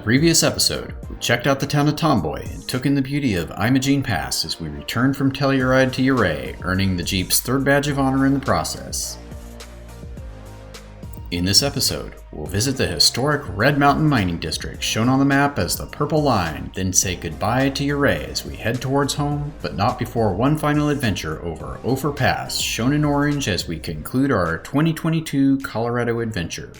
previous episode, we checked out the town of Tomboy and took in the beauty of Imogene Pass as we returned from Telluride to Ouray, earning the Jeep's third badge of honor in the process. In this episode, we'll visit the historic Red Mountain mining district shown on the map as the Purple Line, then say goodbye to Ouray as we head towards home, but not before one final adventure over Ophir Pass, shown in orange as we conclude our 2022 Colorado adventure.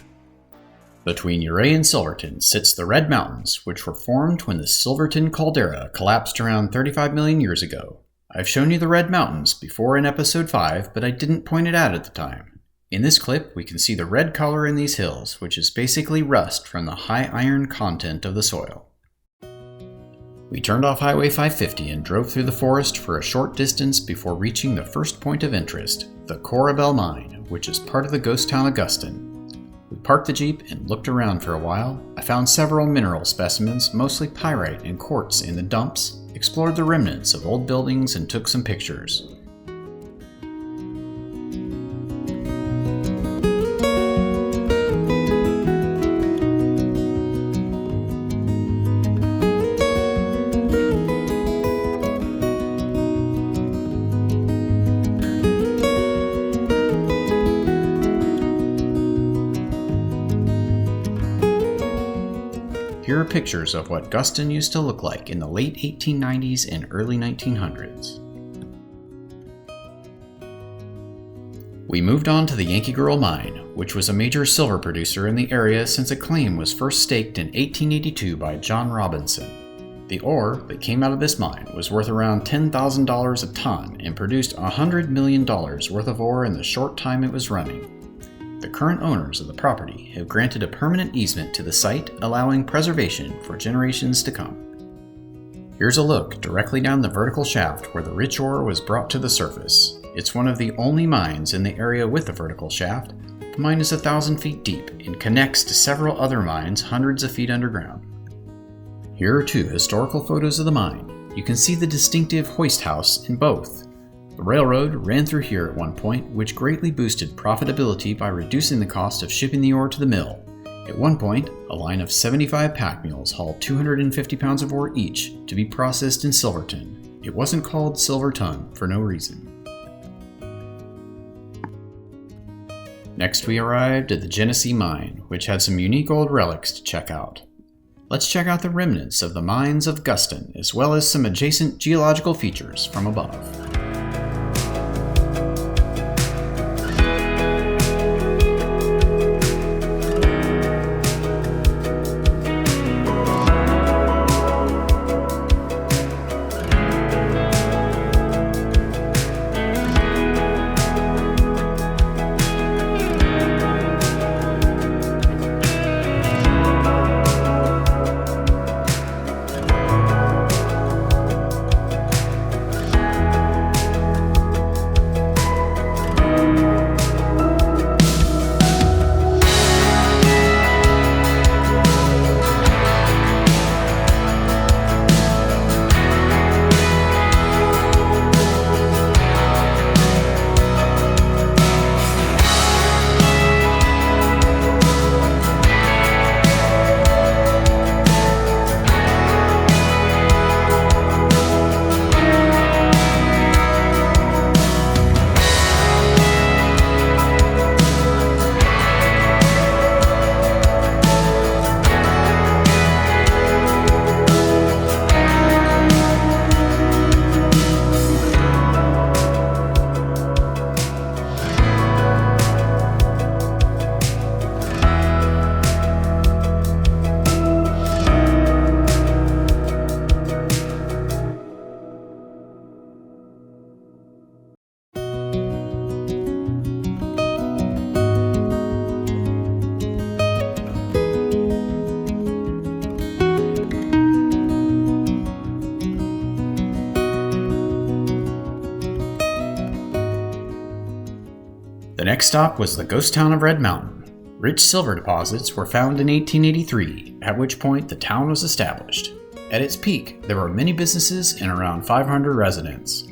Between Ouray and Silverton sits the Red Mountains, which were formed when the Silverton caldera collapsed around 35 million years ago. I've shown you the Red Mountains before in episode 5, but I didn't point it out at the time. In this clip, we can see the red color in these hills, which is basically rust from the high iron content of the soil. We turned off Highway 550 and drove through the forest for a short distance before reaching the first point of interest, the Ouray Mine, which is part of the ghost town of Guston. We parked the Jeep and looked around for a while. I found several mineral specimens, mostly pyrite and quartz, in the dumps, explored the remnants of old buildings, and took some pictures. Here are pictures of what Guston used to look like in the late 1890s and early 1900s. We moved on to the Yankee Girl Mine, which was a major silver producer in the area since a claim was first staked in 1882 by John Robinson. The ore that came out of this mine was worth around $10,000 a ton and produced $100 million worth of ore in the short time it was running. The current owners of the property have granted a permanent easement to the site, allowing preservation for generations to come. Here's a look directly down the vertical shaft where the rich ore was brought to the surface. It's one of the only mines in the area with a vertical shaft. The mine is 1,000 feet deep and connects to several other mines hundreds of feet underground. Here are two historical photos of the mine. You can see the distinctive hoist house in both. The railroad ran through here at one point, which greatly boosted profitability by reducing the cost of shipping the ore to the mill. At one point, a line of 75 pack mules hauled 250 pounds of ore each to be processed in Silverton. It wasn't called Silverton for no reason. Next we arrived at the Genesee mine, which had some unique old relics to check out. Let's check out the remnants of the mines of Guston, as well as some adjacent geological features from above. The next stop was the ghost town of Red Mountain. Rich silver deposits were found in 1883, at which point the town was established. At its peak, there were many businesses and around 500 residents.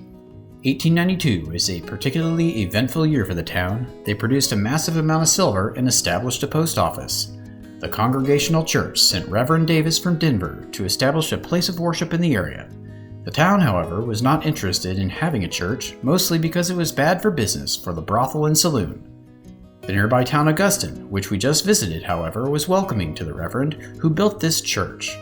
1892 is a particularly eventful year for the town. They produced a massive amount of silver and established a post office. The Congregational Church sent Reverend Davis from Denver to establish a place of worship in the area. The town, however, was not interested in having a church, mostly because it was bad for business for the brothel and saloon. The nearby town of Guston, which we just visited, however, was welcoming to the Reverend who built this church.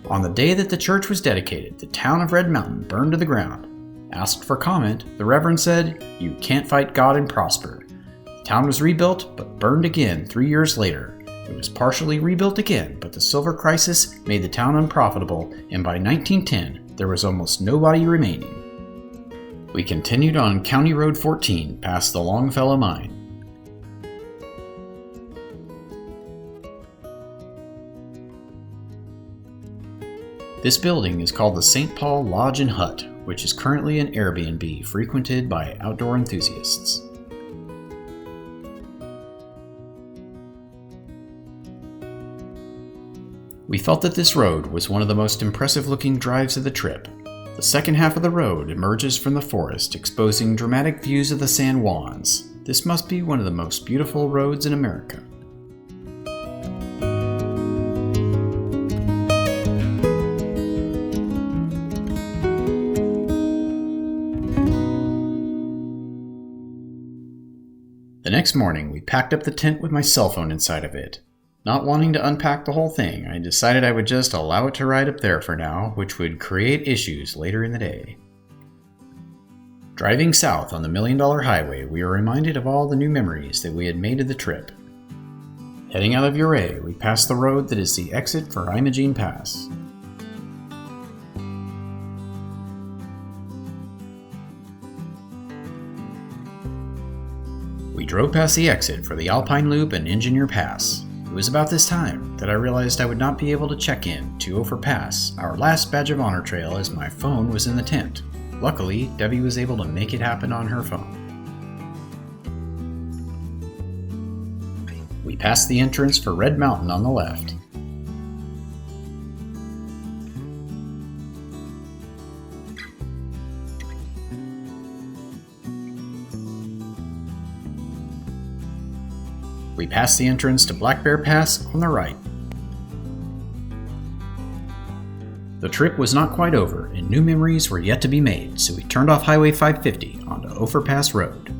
On the day that the church was dedicated, the town of Red Mountain burned to the ground. Asked for comment, the Reverend said, "You can't fight God and prosper." The town was rebuilt, but burned again 3 years later. It was partially rebuilt again, but the silver crisis made the town unprofitable, and by 1910, there was almost nobody remaining. We continued on County Road 14 past the Longfellow Mine. This building is called the St. Paul Lodge and Hut, which is currently an Airbnb frequented by outdoor enthusiasts. We felt that this road was one of the most impressive looking drives of the trip. The second half of the road emerges from the forest, exposing dramatic views of the San Juans. This must be one of the most beautiful roads in America. The next morning, we packed up the tent with my cell phone inside of it. Not wanting to unpack the whole thing, I decided I would just allow it to ride up there for now, which would create issues later in the day. Driving south on the $1 Million Highway, we were reminded of all the new memories that we had made of the trip. Heading out of Ouray, we passed the road that is the exit for Imogene Pass. We drove past the exit for the Alpine Loop and Engineer Pass. It was about this time that I realized I would not be able to check in to Ophir Pass, our last badge of honor trail, as my phone was in the tent. Luckily, Debbie was able to make it happen on her phone. We passed the entrance for Red Mountain on the left. We passed the entrance to Black Bear Pass on the right. The trip was not quite over, and new memories were yet to be made, so we turned off Highway 550 onto Ophir Pass Road.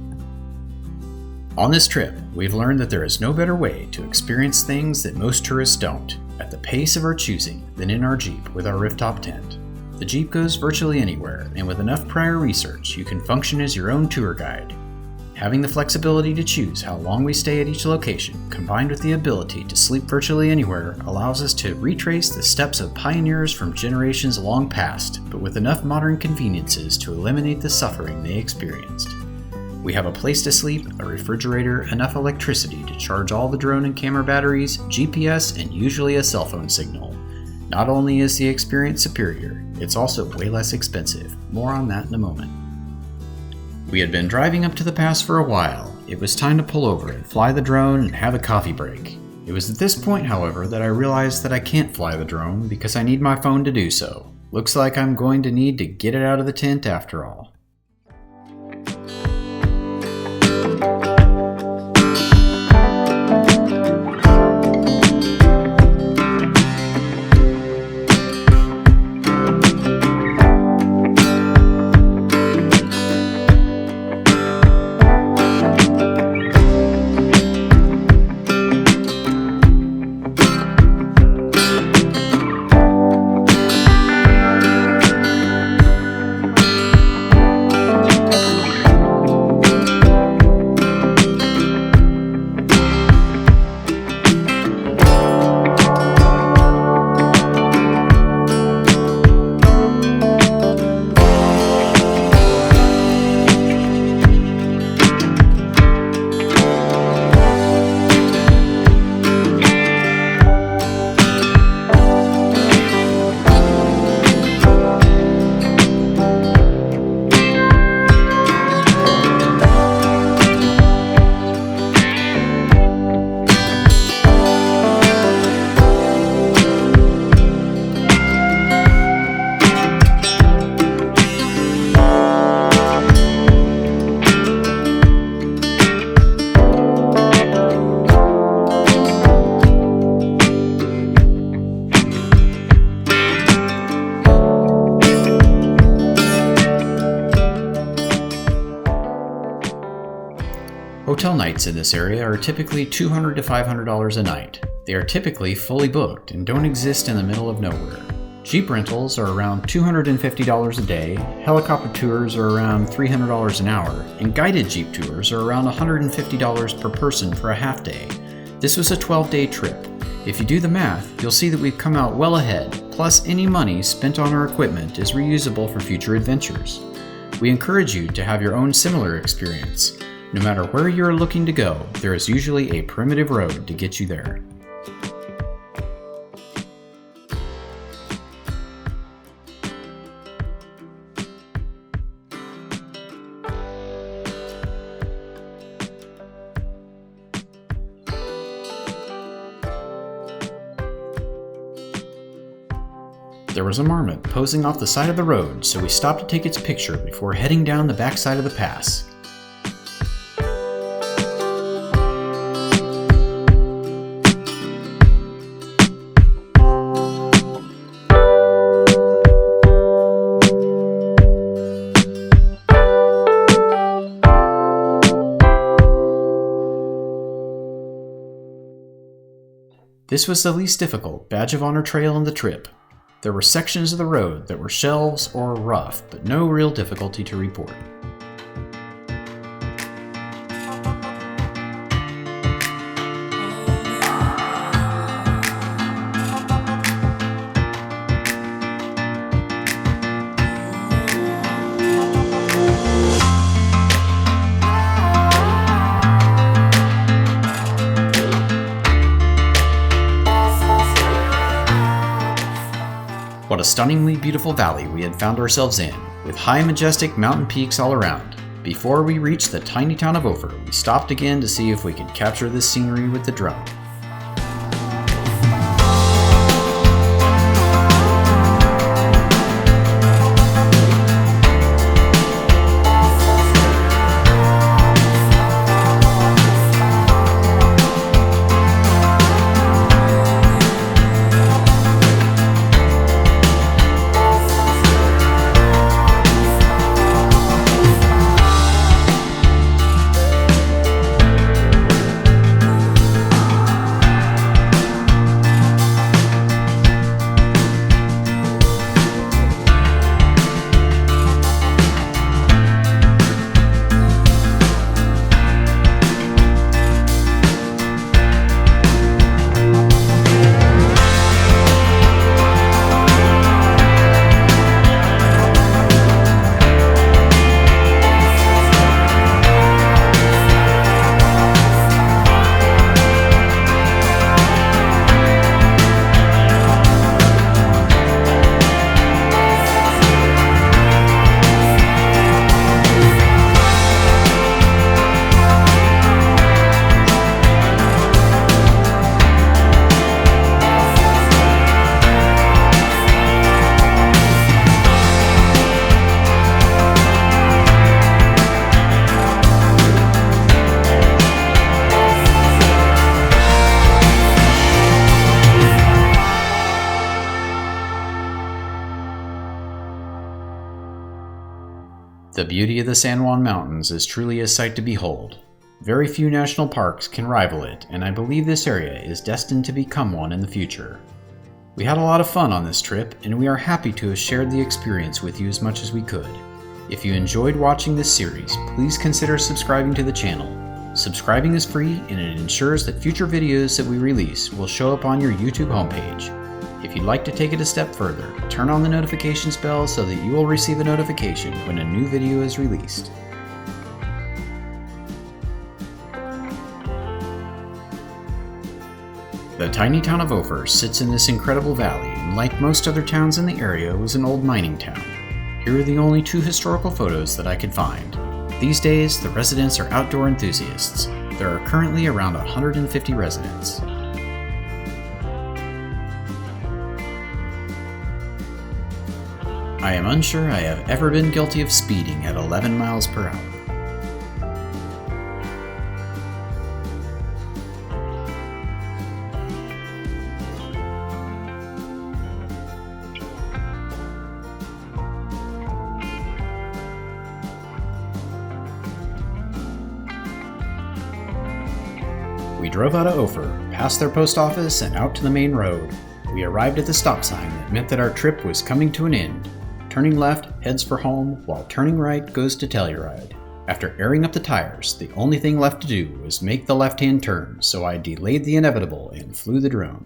On this trip, we've learned that there is no better way to experience things that most tourists don't, at the pace of our choosing, than in our Jeep with our rooftop tent. The Jeep goes virtually anywhere, and with enough prior research, you can function as your own tour guide. Having the flexibility to choose how long we stay at each location, combined with the ability to sleep virtually anywhere, allows us to retrace the steps of pioneers from generations long past, but with enough modern conveniences to eliminate the suffering they experienced. We have a place to sleep, a refrigerator, enough electricity to charge all the drone and camera batteries, GPS, and usually a cell phone signal. Not only is the experience superior, it's also way less expensive. More on that in a moment. We had been driving up to the pass for a while. It was time to pull over and fly the drone and have a coffee break. It was at this point, however, that I realized that I can't fly the drone because I need my phone to do so. Looks like I'm going to need to get it out of the tent after all. Hotel nights in this area are typically $200 to $500 a night. They are typically fully booked and don't exist in the middle of nowhere. Jeep rentals are around $250 a day, helicopter tours are around $300 an hour, and guided Jeep tours are around $150 per person for a half day. This was a 12-day trip. If you do the math, you'll see that we've come out well ahead, plus any money spent on our equipment is reusable for future adventures. We encourage you to have your own similar experience. No matter where you're looking to go, there is usually a primitive road to get you there. There was a marmot posing off the side of the road, so we stopped to take its picture before heading down the backside of the pass. This was the least difficult badge of honor trail on the trip. There were sections of the road that were shelves or rough, but no real difficulty to report. What a stunningly beautiful valley we had found ourselves in, with high majestic mountain peaks all around. Before we reached the tiny town of Ophir, we stopped again to see if we could capture this scenery with the drone. The beauty of the San Juan Mountains is truly a sight to behold. Very few national parks can rival it, and I believe this area is destined to become one in the future. We had a lot of fun on this trip, and we are happy to have shared the experience with you as much as we could. If you enjoyed watching this series, please consider subscribing to the channel. Subscribing is free, and it ensures that future videos that we release will show up on your YouTube homepage. If you'd like to take it a step further, turn on the notifications bell so that you will receive a notification when a new video is released. The tiny town of Ophir sits in this incredible valley, and like most other towns in the area, was an old mining town. Here are the only two historical photos that I could find. These days, the residents are outdoor enthusiasts. There are currently around 150 residents. I am unsure I have ever been guilty of speeding at 11 miles per hour. we drove out of Ophir, past their post office, and out to the main road. We arrived at the stop sign that meant that our trip was coming to an end. Turning left heads for home, while turning right goes to Telluride. After airing up the tires, the only thing left to do was make the left-hand turn, so I delayed the inevitable and flew the drone.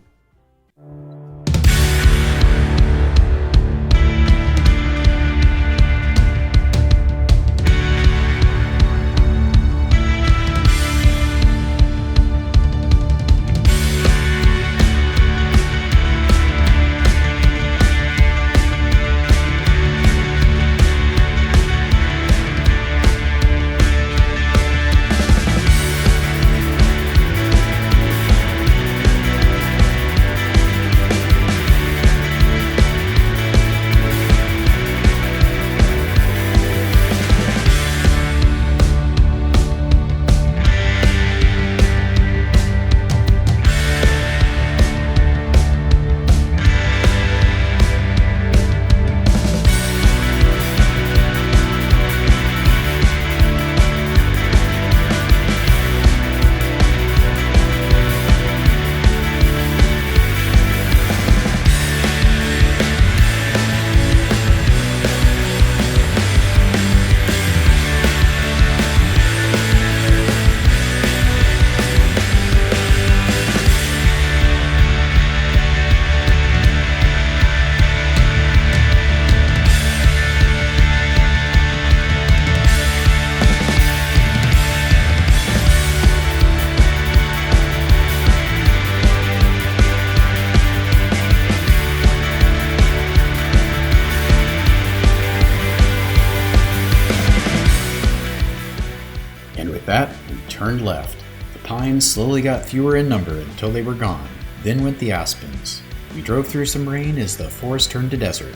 That, we turned left. The pines slowly got fewer in number until they were gone. Then went the aspens. We drove through some rain as the forest turned to desert.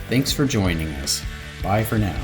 Thanks for joining us. Bye for now.